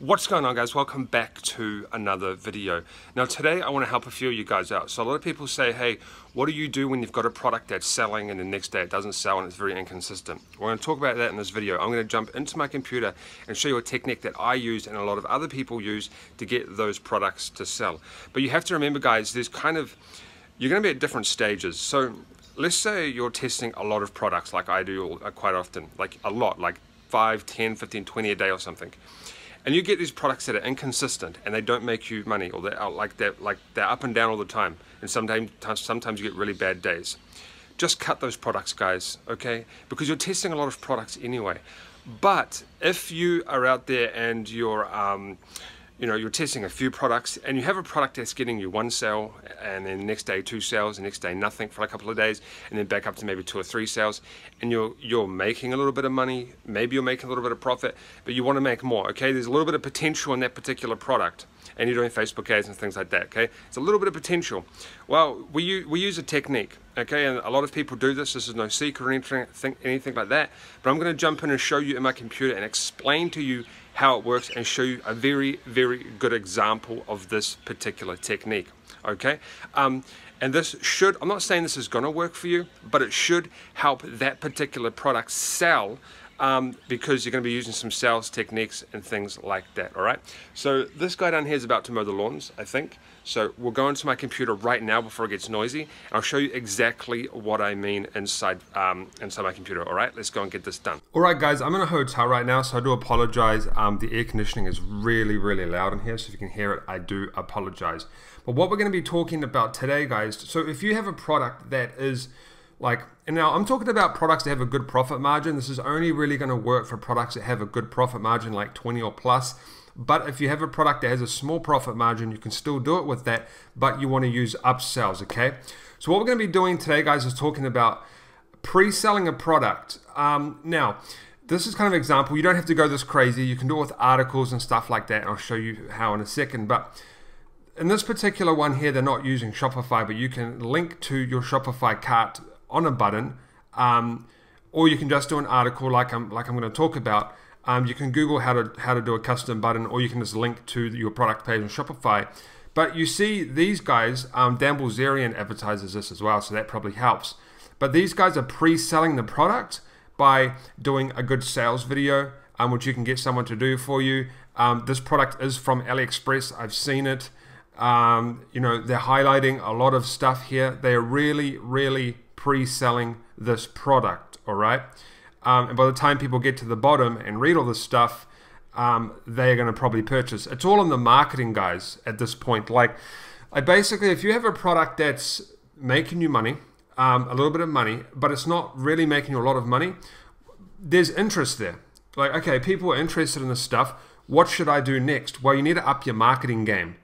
What's going on, guys? Welcome back to another video. Now today I want to help a few of you guys out. So a lot of people say, hey, what do you do when you've got a product that's selling and the next day it doesn't sell and it's very inconsistent? We're going to talk about that in this video. I'm going to jump into my computer and show you a technique that I use and a lot of other people use to get those products to sell. But you have to remember, guys, you're going to be at different stages. So let's say you're testing a lot of products like I do quite often, like a lot, like 5, 10, 15, 20 a day or something. And you get these products that are inconsistent and they don't make you money, or they're up and down all the time, and sometimes you get really bad days. Just cut those products, guys, okay? Because you're testing a lot of products anyway. But if you are out there and you're testing a few products and you have a product that's getting you 1 sale, and then the next day 2 sales, the next day nothing for a couple of days, and then back up to maybe 2 or 3 sales, and you're making a little bit of money, maybe you're making a little bit of profit, but you want to make more, okay? There's a little bit of potential in that particular product, and you're doing Facebook ads and things like that, okay? It's a little bit of potential. Well, we use a technique, okay? And a lot of people do this. This is no secret or anything like that, but I'm going to jump in and show you in my computer and explain to you how it works and show you a very, very good example of this particular technique, okay? And this should, I'm not saying this is going to work for you, but it should help that particular product sell, because you're going to be using some sales techniques and things like that, all right? So this guy down here is about to mow the lawns, I think. So we'll go into my computer right now before it gets noisy, and I'll show you exactly what I mean inside my computer, all right? Let's go and get this done. All right, guys, I'm in a hotel right now, so I do apologize. The air conditioning is really, really loud in here, so if you can hear it, I do apologize. But what we're going to be talking about today, guys, so if you have a product that is and now I'm talking about products that have a good profit margin. This is only really going to work for products that have a good profit margin, like 20 or plus. But if you have a product that has a small profit margin, you can still do it with that, but you want to use upsells, okay? So what we're going to be doing today, guys, is talking about pre-selling a product. Now, this is kind of an example. You don't have to go this crazy. You can do it with articles and stuff like that, and I'll show you how in a second. But in this particular one here, they're not using Shopify, but you can link to your Shopify cart on a button, or you can just do an article like I'm going to talk about. You can Google how to do a custom button, or you can just link to your product page on Shopify. But you see these guys, Dan Bilzerian advertises this as well, so that probably helps. But these guys are pre-selling the product by doing a good sales video, which you can get someone to do for you. This product is from AliExpress. I've seen it. They're highlighting a lot of stuff here. They are really, really pre-selling this product, all right? And by the time people get to the bottom and read all this stuff, they're going to probably purchase. It's all in the marketing, guys, at this point. Basically, if you have a product that's making you money, a little bit of money, but it's not really making you a lot of money, there's interest there. Like, okay, people are interested in this stuff. What should I do next? Well, you need to up your marketing game.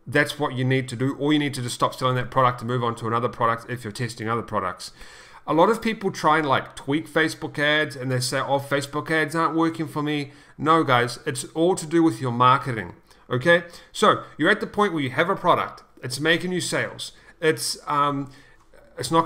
That's what you need to do, or you need to just stop selling that product and move on to another product if you're testing other products. A lot of people try and tweak Facebook ads, and they say, oh, Facebook ads aren't working for me. No, guys, it's all to do with your marketing, okay? So you're at the point where you have a product. It's making you sales. It's not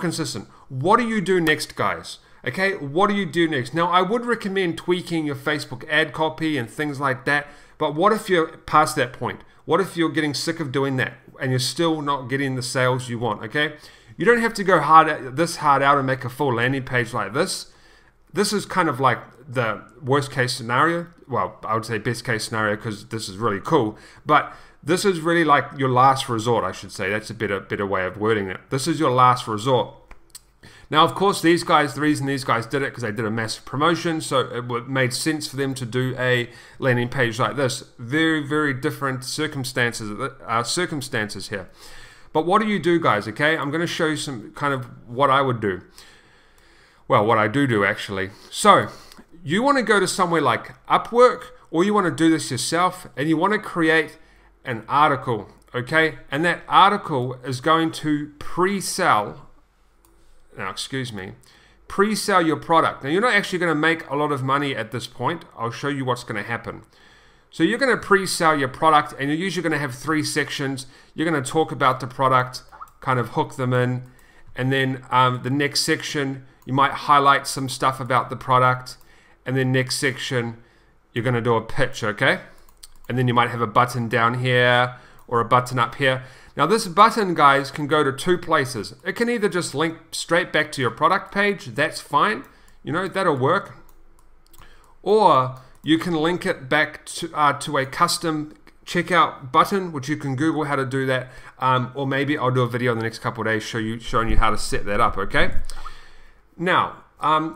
consistent. What do you do next, guys? Okay, what do you do next? Now, I would recommend tweaking your Facebook ad copy and things like that, but what if you're past that point? What if you're getting sick of doing that and you're still not getting the sales you want, okay? You don't have to go this hard out and make a full landing page like this. This is kind of like the worst case scenario. Well, I would say best case scenario, because this is really cool. But this is really like your last resort, I should say. That's a better way of wording it. This is your last resort. Now, of course, the reason these guys did it, because they did a massive promotion, so it made sense for them to do a landing page like this. Very, very different circumstances here. But what do you do, guys, okay? I'm going to show you some kind of what I would do. Well, what I do actually. So, you want to go to somewhere like Upwork, or you want to do this yourself, and you want to create an article, okay? And that article is going to pre-sell your product. Now, you're not actually going to make a lot of money at this point. I'll show you what's going to happen. So you're going to pre-sell your product, and you're usually going to have 3 sections. You're going to talk about the product, kind of hook them in, and then the next section, you might highlight some stuff about the product, and then next section, you're going to do a pitch, okay? and then you might have a button down here or a button up here. Now this button, guys, can go to two places. It can either just link straight back to your product page, that's fine, you know, that'll work. Or you can link it back to a custom checkout button, which you can Google how to do that, or maybe I'll do a video in the next couple of days showing you how to set that up, okay? Now,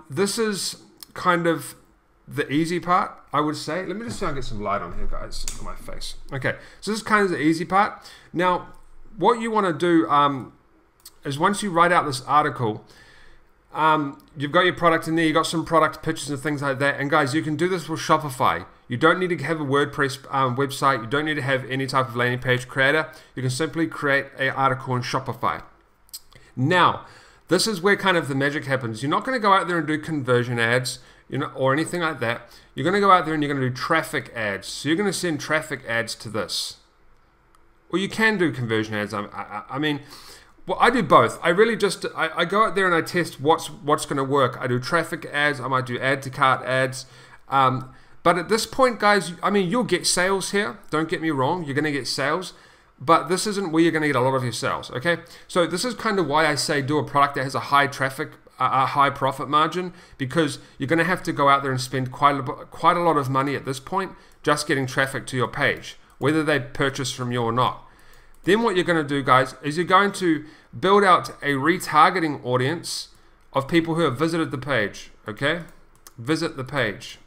this is kind of the easy part, I would say. Let me just see if I can get some light on here, guys, on my face. Okay, so this is kind of the easy part. Now, what you want to do is once you write out this article, you've got your product in there, you've got some product pictures and things like that, and guys, you can do this with Shopify. You don't need to have a WordPress website, you don't need to have any type of landing page creator. You can simply create an article in Shopify. Now, this is where kind of the magic happens. You're not going to go out there and do conversion ads, you know, or anything like that. You're going to go out there and you're going to do traffic ads. So you're going to send traffic ads to this. Or you can do conversion ads. I mean, well, I do both. I really just, I go out there and I test what's going to work. I do traffic ads. I might do add to cart ads. But at this point, guys, I mean, you'll get sales here. Don't get me wrong. You're going to get sales. But this isn't where you're going to get a lot of your sales, okay? So this is kind of why I say do a product that has a high traffic, a high profit margin, because you're going to have to go out there and spend quite a lot of money at this point just getting traffic to your page, whether they purchase from you or not. Then what you're going to do, guys, is you're going to build out a retargeting audience of people who have visited the page, okay? Visit the page.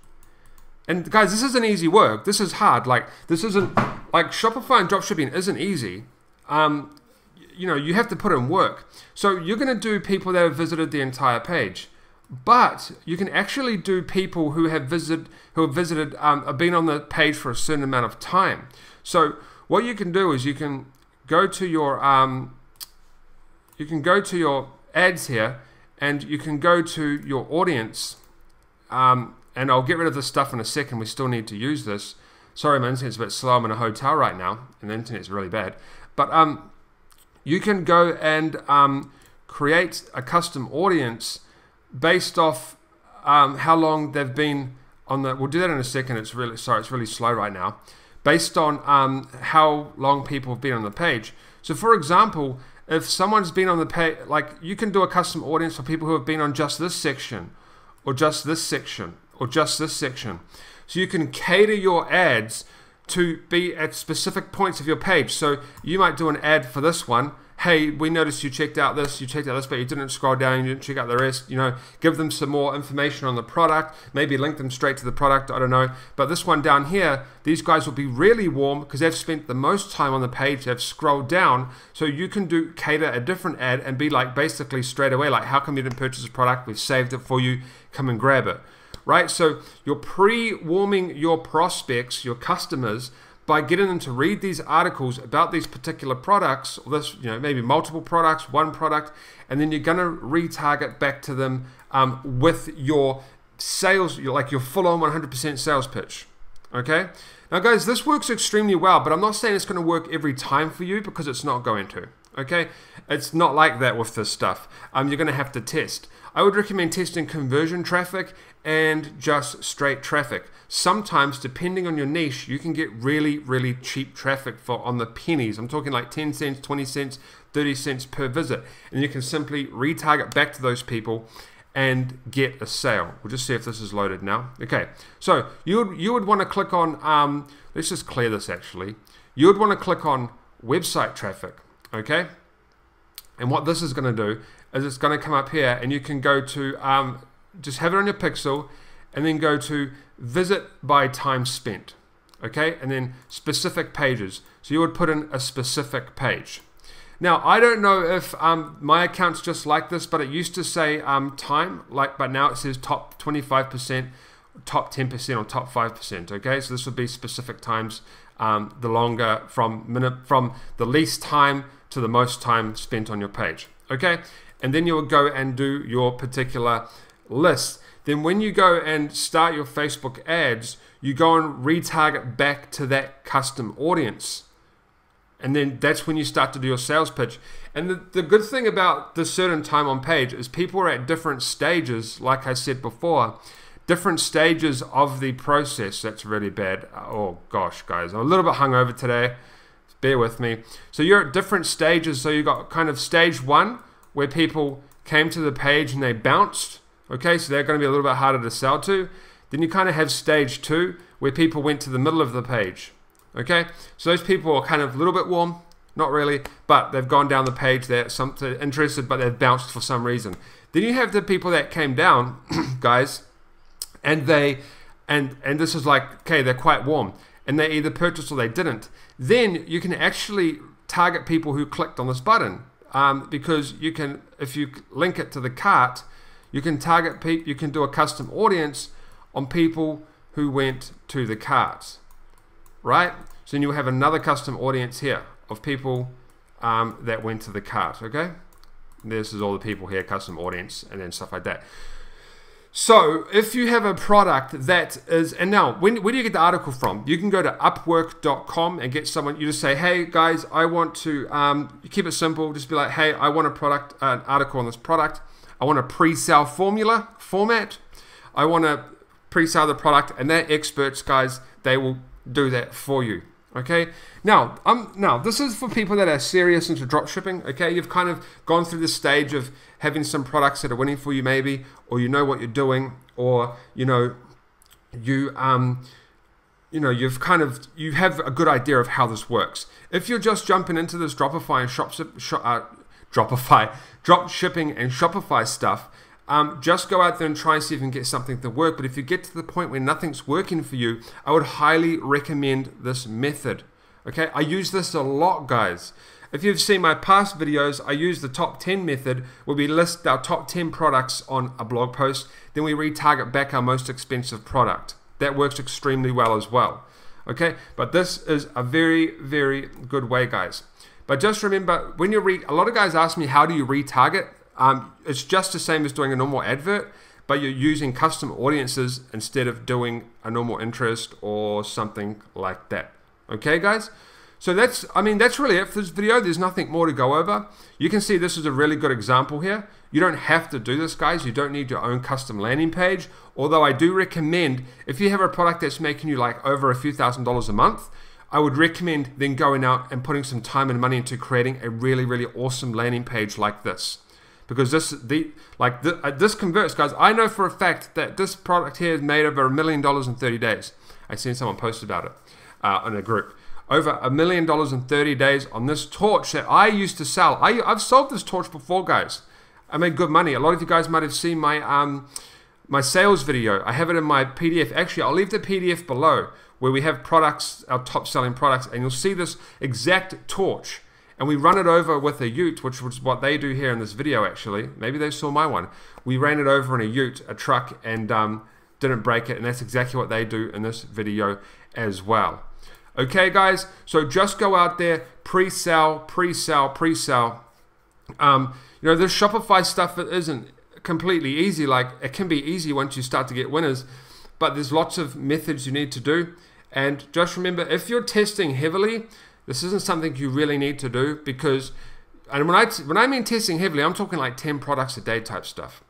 And guys, this isn't easy work. This is hard. Like, this isn't, like, Shopify and dropshipping isn't easy. You know, you have to put in work. So you're going to do people that have visited the entire page. But you can actually do people who have visited, been on the page for a certain amount of time. So what you can do is you can go to your, ads here, and you can go to your audience, and I'll get rid of this stuff in a second. We still need to use this. Sorry, my internet's a bit slow. I'm in a hotel right now, and the internet's really bad. But you can go and create a custom audience based off how long they've been on the. We'll do that in a second. It's really slow right now. Based on how long people have been on the page. So, for example, if someone's been on the page, like, you can do a custom audience for people who have been on just this section, or just this section, or just this section. So you can cater your ads to be at specific points of your page. So you might do an ad for this one. Hey, we noticed you checked out this, but you didn't scroll down, you didn't check out the rest. You know, give them some more information on the product, maybe link them straight to the product, I don't know. But this one down here, these guys will be really warm because they've spent the most time on the page, they've scrolled down. So you can cater a different ad and be like, basically straight away, like, how come you didn't purchase a product? We've saved it for you, come and grab it. Right, so you're pre-warming your prospects, your customers, by getting them to read these articles about these particular products, or this, you know, maybe multiple products, one product, and then you're going to retarget back to them with your sales, like your full-on 100% sales pitch. Okay, now guys, this works extremely well, but I'm not saying it's going to work every time for you, because it's not going to. Okay, it's not like that with this stuff. You're going to have to test. I would recommend testing conversion traffic and just straight traffic. Sometimes, depending on your niche, you can get really, really cheap traffic on the pennies. I'm talking like 10 cents, 20 cents, 30 cents per visit. And you can simply retarget back to those people and get a sale. We'll just see if this is loaded now. Okay, so you would want to click on, let's just clear this actually. You would want to click on website traffic, okay? And what this is going to do is it's going to come up here, and you can go to, just have it on your pixel, and then go to visit by time spent, okay? And then specific pages. So you would put in a specific page. Now, I don't know if my account's just like this, but it used to say time, but now it says top 25%, top 10%, or top 5%, okay? So this would be specific times, the longer from the least time to the most time spent on your page, okay? And then you would go and do your particular list. Then when you go and start your Facebook ads, you go and retarget back to that custom audience. And then that's when you start to do your sales pitch. And the good thing about this certain time on page is people are at different stages, like I said before. different stages of the process. That's really bad. Oh gosh, guys, I'm a little bit hungover today. Bear with me. So you're at different stages. So you got kind of stage 1 where people came to the page and they bounced. Okay, so they're going to be a little bit harder to sell to. Then you kind of have stage 2 where people went to the middle of the page. Okay, so those people are kind of a little bit warm, not really, but they've gone down the page. They're interested, but they've bounced for some reason. Then you have the people that came down, guys, and this is like, okay, they're quite warm, and they either purchased or they didn't. Then you can actually target people who clicked on this button, because you can, if you link it to the cart, you can target people. You can do a custom audience on people who went to the cart, right? So then you'll have another custom audience here of people that went to the cart. Okay, this is all the people here, custom audience, and then stuff like that. So if you have a product that is, and now where do you get the article from? You can go to upwork.com and get someone. You just say, hey guys, I want to, you keep it simple, just be like, hey, I want an article on this product. I want a pre-sale format. I want to pre-sale the product, and they're experts, guys. They will do that for you. Okay. Now this is for people that are serious into drop shipping. Okay, you've kind of gone through the stage of having some products that are winning for you, maybe, or you know what you're doing, or you have a good idea of how this works. If you're just jumping into this Dropify and drop shipping and Shopify stuff, just go out there and try and see if you can get something to work. But if you get to the point where nothing's working for you, I would highly recommend this method. Okay, I use this a lot, guys. If you've seen my past videos, I use the top 10 method, where we list our top 10 products on a blog post, then we retarget back our most expensive product. That works extremely well as well. Okay, but this is a very, very good way, guys. But just remember, when you a lot of guys ask me, how do you retarget? It's just the same as doing a normal advert, but you're using custom audiences instead of doing a normal interest or something like that. Okay, guys? So that's really it for this video. There's nothing more to go over. You can see this is a really good example here. You don't have to do this, guys. You don't need your own custom landing page. Although I do recommend, if you have a product that's making you like over a few $1,000s a month, I would recommend then going out and putting some time and money into creating a really, really awesome landing page like this. Because this converts, guys. I know for a fact that this product here is made over $1 million in 30 days. I seen someone post about it in a group. Over $1 million in 30 days on this torch that I used to sell. I've sold this torch before, guys. I made good money. A lot of you guys might have seen my my sales video. I have it in my PDF. Actually, I'll leave the PDF below where we have products, our top selling products, and you'll see this exact torch. And we run it over with a ute, which was what they do here in this video, actually. Maybe they saw my one. We ran it over in a ute, a truck, and didn't break it. And that's exactly what they do in this video as well. Okay, guys? So just go out there, pre-sell, pre-sell, pre-sell. This Shopify stuff isn't completely easy. Like, it can be easy once you start to get winners. But there's lots of methods you need to do. And just remember, if you're testing heavily, this isn't something you really need to do, because, and when I mean testing heavily, I'm talking like 10 products a day type stuff.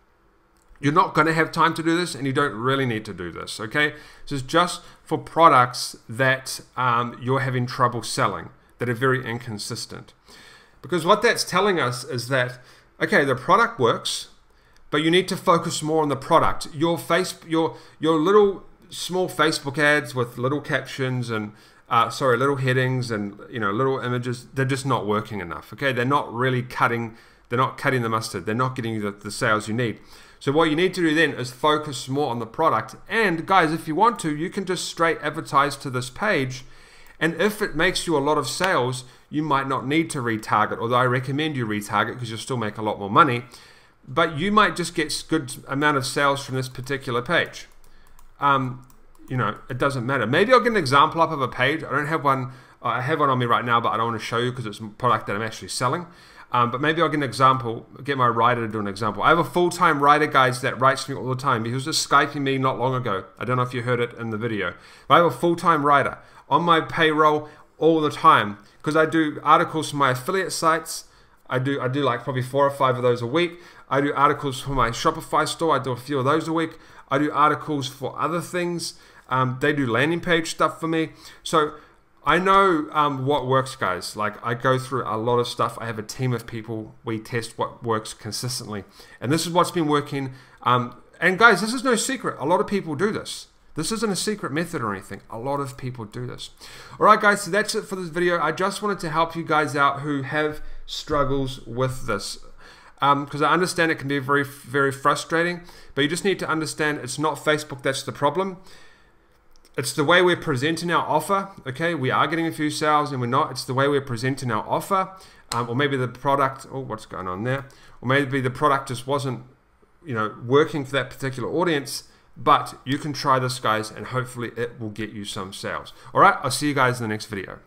You're not going to have time to do this, and you don't really need to do this, okay? This is just for products that you're having trouble selling, that are very inconsistent. Because what that's telling us is that, okay, the product works, but you need to focus more on the product. Your little small Facebook ads with little captions and little headings and little images, they're just not working enough. Okay, they're not really cutting the mustard. They're not getting you the sales you need. So what you need to do then is focus more on the product. And guys, if you want to, you can just straight advertise to this page, and if it makes you a lot of sales, you might not need to retarget, although I recommend you retarget because you'll still make a lot more money. But you might just get a good amount of sales from this particular page. It doesn't matter. Maybe I'll get an example up of a page. I don't have one. I have one on me right now, but I don't want to show you because it's a product that I'm actually selling. But maybe I'll get an example, get my writer to do an example. I have a full-time writer, guys, that writes me all the time. He was just Skyping me not long ago. I don't know if you heard it in the video. But I have a full-time writer on my payroll all the time because I do articles for my affiliate sites. I do like probably 4 or 5 of those a week. I do articles for my Shopify store. I do a few of those a week. I do articles for other things. They do landing page stuff for me. So I know what works, guys. Like, I go through a lot of stuff. I have a team of people. We test what works consistently. And this is what's been working. And guys, this is no secret. A lot of people do this. This isn't a secret method or anything. A lot of people do this. All right, guys, so that's it for this video. I just wanted to help you guys out who have struggles with this. Because I understand it can be very, very frustrating, but you just need to understand it's not Facebook that's the problem. It's the way we're presenting our offer. Okay, we are getting a few sales and we're not. It's the way we're presenting our offer. Or maybe the product, oh, what's going on there? Or maybe the product just wasn't, working for that particular audience. But you can try this, guys, and hopefully it will get you some sales. All right, I'll see you guys in the next video.